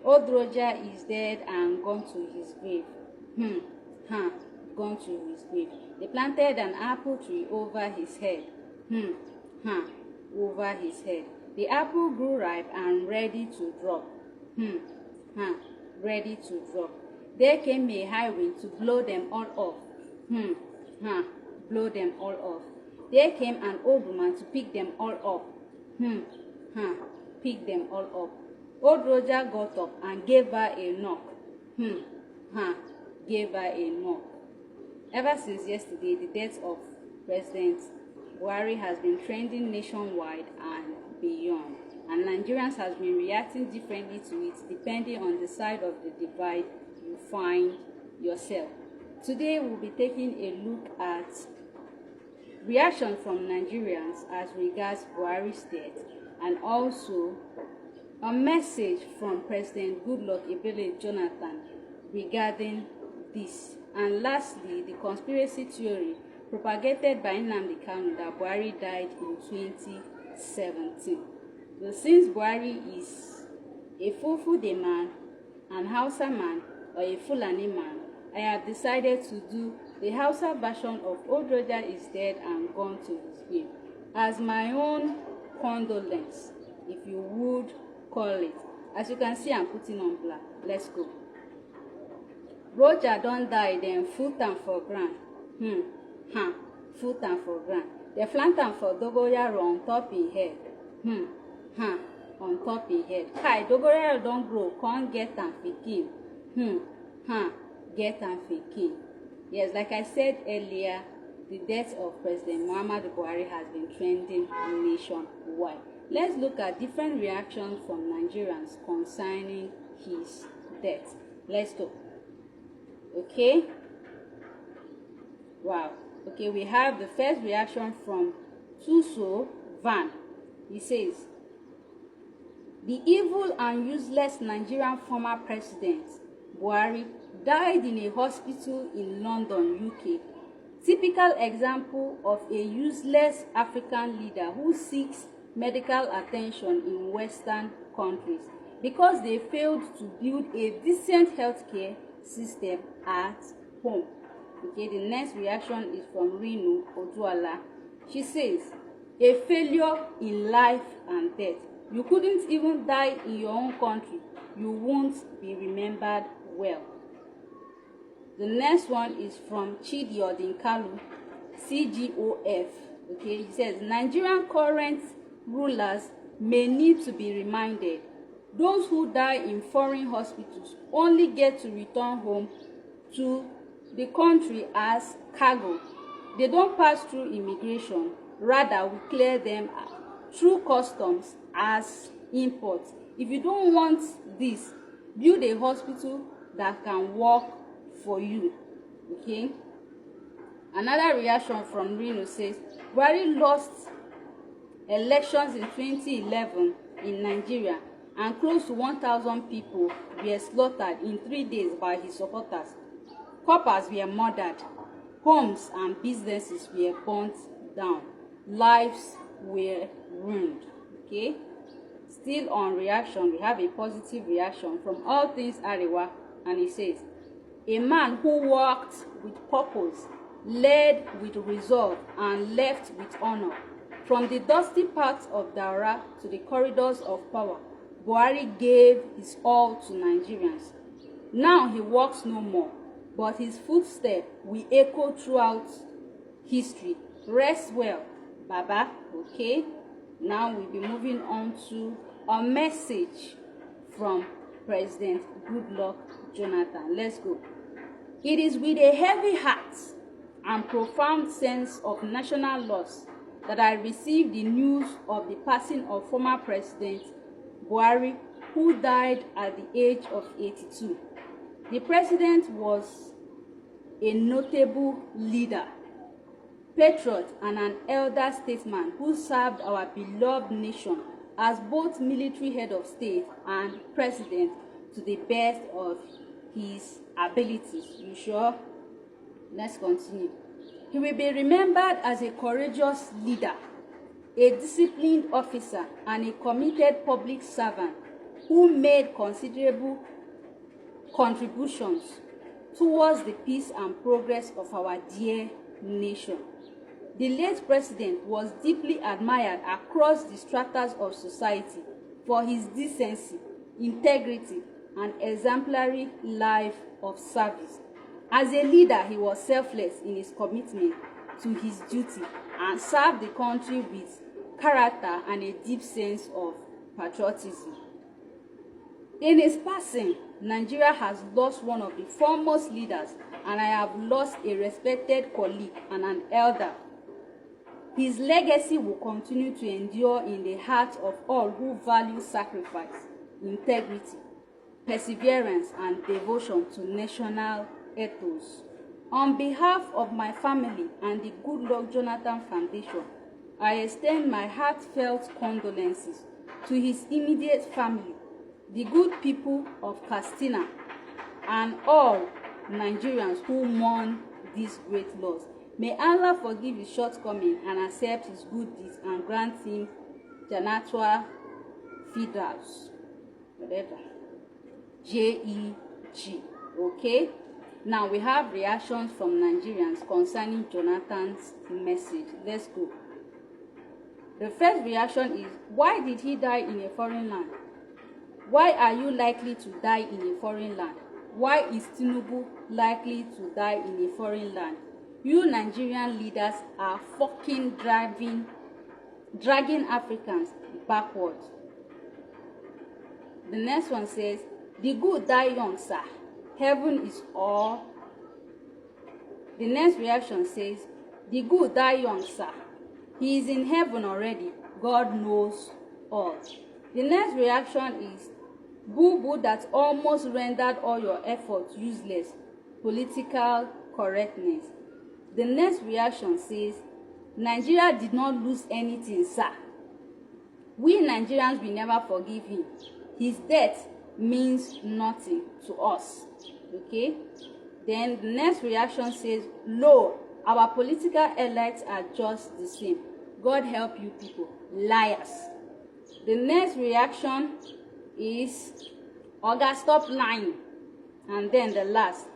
Old Roger is dead and gone to his grave. Gone to his grave. They planted an apple tree over his head. Over his head. The apple grew ripe and ready to drop. Ready to drop. There came a high wind to blow them all off. Blow them all off. There came an old woman to pick them all up. Pick them all up. Old Roger got up and gave her a knock. Gave her a knock. Ever since yesterday, the death of President Buhari has been trending nationwide and beyond, and Nigerians has been reacting differently to it depending on the side of the divide you find yourself. Today we'll be taking a look at reaction from Nigerians as regards Buhari's death, and also a message from President Goodluck Ebele Jonathan regarding this. And lastly, the conspiracy theory propagated by Nnamdi Kanu that Buhari died in 2017. So since Buhari is a Fulfulde man, an Hausa man, or a Fulani man, I have decided to do the Hausa version of Old Roger is dead and gone to his grave as my own condolence, if you would call it. As you can see, I'm putting on black. Let's go. Roger don't die, then full time for ground. Full time for ground. They plant am for dogoyaro on top his head. On top his head. Kai, dogoyaro don't grow, can't get am pikin. Get am pikin. Yes, like I said earlier, the death of President Muhammadu Buhari has been trending nationwide. Let's look at different reactions from Nigerians concerning his death. Let's go. Okay. Wow. Okay, we have the first reaction from Tuso Van. He says, the evil and useless Nigerian former president Buhari died in a hospital in London, UK. Typical example of a useless African leader who seeks medical attention in Western countries because they failed to build a decent healthcare system at home. Okay, the next reaction is from Rinu Oduala. She says, a failure in life and death. You couldn't even die in your own country. You won't be remembered well. The next one is from Chidi Odinkalu, CGOF. Okay, he says, Nigerian current rulers may need to be reminded. Those who die in foreign hospitals only get to return home to the country as cargo. They don't pass through immigration. Rather, we clear them through customs as imports. If you don't want this, build a hospital that can work for you. Okay. Another reaction from Reno says, Buhari lost elections in 2011 in Nigeria, and close to 1,000 people were slaughtered in 3 days by his supporters. Coppers were murdered. Homes and businesses were burnt down. Lives were ruined. Okay? Still on reaction, we have a positive reaction from All Things Arewa, and he says, a man who walked with purpose, led with resolve, and left with honor. From the dusty paths of Daura to the corridors of power, Buhari gave his all to Nigerians. Now he walks no more, but his footsteps will echo throughout history. Rest well, Baba. Okay? Now we'll be moving on to a message from President Goodluck Jonathan. Let's go. It is with a heavy heart and profound sense of national loss that I received the news of the passing of former President Buhari, who died at the age of 82. The president was a notable leader, patriot, and an elder statesman who served our beloved nation as both military head of state and president to the best of his abilities. You sure? Let's continue. He will be remembered as a courageous leader, a disciplined officer, and a committed public servant. who made considerable contributions towards the peace and progress of our dear nation. The late president was deeply admired across the strata of society for his decency, integrity, and exemplary life of service. As a leader, he was selfless in his commitment to his duty and served the country with character and a deep sense of patriotism. In his passing, Nigeria has lost one of the foremost leaders, and I have lost a respected colleague and an elder. His legacy will continue to endure in the hearts of all who value sacrifice, integrity, perseverance, and devotion to national ethos. On behalf of my family and the Goodluck Jonathan Foundation, I extend my heartfelt condolences to his immediate family, the good people of Katsina, and all Nigerians who mourn this great loss. May Allah forgive his shortcomings and accept his good deeds and grant him Jannatul Firdaus, whatever. GEJ. Okay? Now we have reactions from Nigerians concerning Jonathan's message. Let's go. The first reaction is, why did he die in a foreign land? Why are you likely to die in a foreign land? Why is Tinubu likely to die in a foreign land? You Nigerian leaders are fucking dragging Africans backwards. The next one says, the good die young, sir. Heaven is all. The next reaction says, the good die young, sir. He is in heaven already. God knows all. The next reaction is, boo-boo that almost rendered all your efforts useless. Political correctness. The next reaction says, Nigeria did not lose anything, sir. We Nigerians will never forgive him. His death means nothing to us. Okay? Then the next reaction says, lo, our political elites are just the same. God help you people. Liars. The next reaction is, Oga, stop lying. And then the last,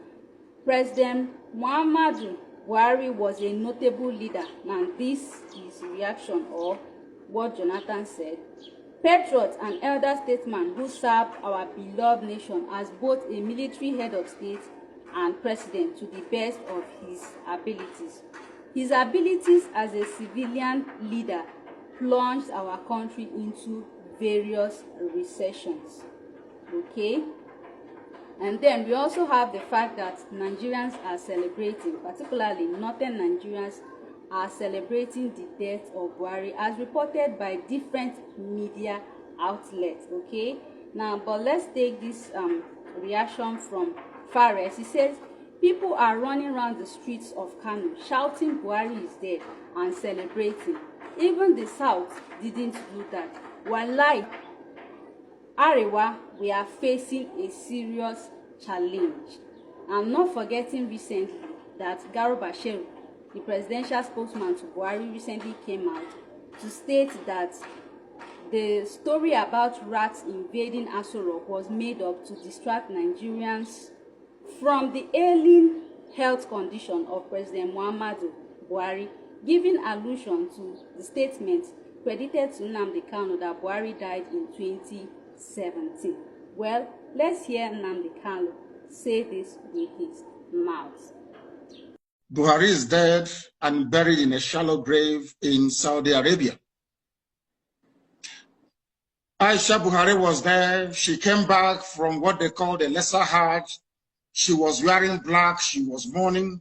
President Muhammadu Buhari was a notable leader. And this is reaction or what Jonathan said. Patriot and elder statesman who served our beloved nation as both a military head of state and president to the best of his abilities. His abilities as a civilian leader plunged our country into various recessions. Okay? And then we also have the fact that Nigerians are celebrating, particularly northern Nigerians are celebrating the death of Buhari as reported by different media outlets. Okay? Now, but let's take this reaction from Fares. He says, people are running around the streets of Kanu shouting Buhari is dead and celebrating. Even the South didn't do that. Wallahi, Arewa, we are facing a serious challenge. I'm not forgetting recently that Garba Shehu, the presidential spokesman to Buhari, recently came out to state that the story about rats invading Aso Rock was made up to distract Nigerians from the ailing health condition of President Muhammadu Buhari, giving allusion to the statement credited to Nnamdi Kanu that Buhari died in 2017. Well, let's hear Nnamdi Kanu say this with his mouth. Buhari is dead and buried in a shallow grave in Saudi Arabia. Aisha Buhari was there. She came back from what they called a lesser Hajj. She was wearing black. She was mourning.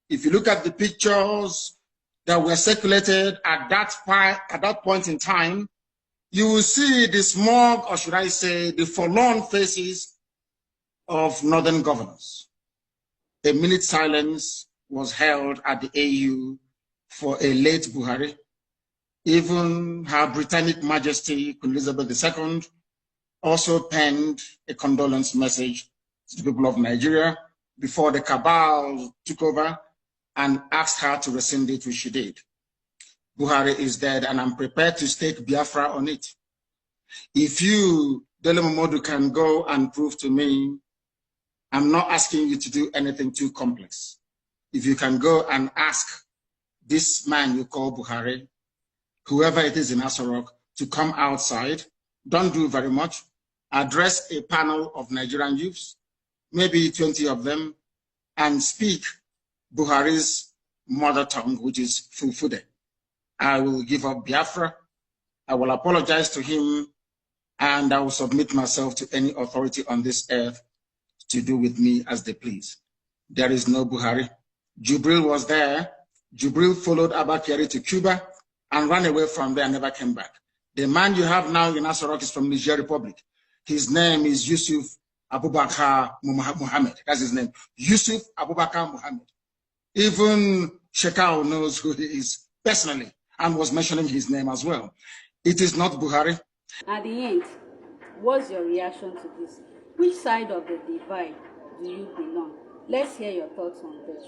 If you look at the pictures that were circulated at that point in time, you will see the smug, or should I say, the forlorn faces of northern governors. A minute silence was held at the AU for a late Buhari. Even Her Britannic Majesty Queen Elizabeth II also penned a condolence message to the people of Nigeria before the cabal took over and asked her to rescind it, which she did. Buhari is dead, and I'm prepared to stake Biafra on it. If you Dele Momodu can go and prove to me. I'm not asking you to do anything too complex. If you can go and ask this man you call Buhari, whoever it is in Asorok, to come outside, don't do very much, address a panel of Nigerian youths, maybe 20 of them, and speak Buhari's mother tongue, which is Fulfude. I will give up Biafra. I will apologize to him, and I will submit myself to any authority on this earth to do with me as they please. There is no Buhari. Jubril was there. Jubril followed Abakari to Cuba and ran away from there and never came back. The man you have now in Asorok is from Niger Republic. His name is Yusuf Abubakar Muhammad. That's his name. Yusuf Abubakar Muhammad. Even Shekau knows who he is personally and was mentioning his name as well. It is not Buhari. At the end, what's your reaction to this? Which side of the divide do you belong? Let's hear your thoughts on this.